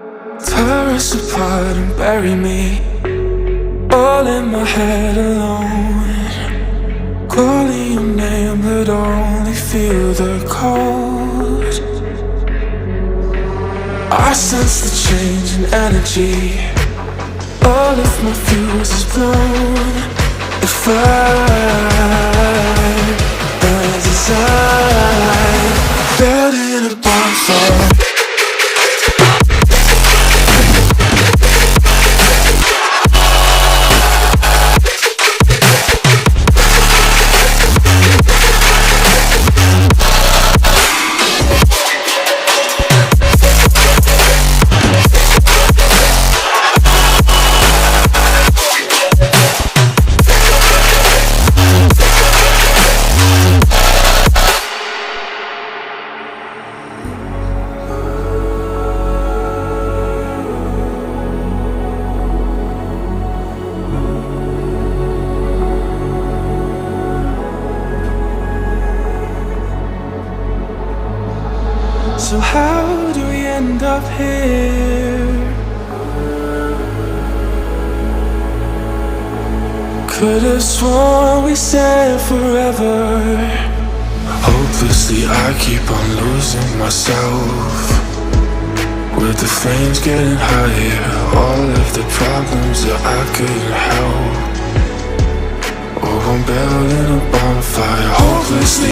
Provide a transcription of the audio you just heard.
Tear us apart and bury me all in my head alone, calling your name but only feel the cold. I sense the change in energy, all of my fuse is blown. If I burn desire, buried in a bonfire. So how do we end up here? Could've sworn we said forever. Hopelessly I keep on losing myself, with the flames getting higher, all of the problems that I couldn't help. Oh, I'm building a bonfire, hopelessly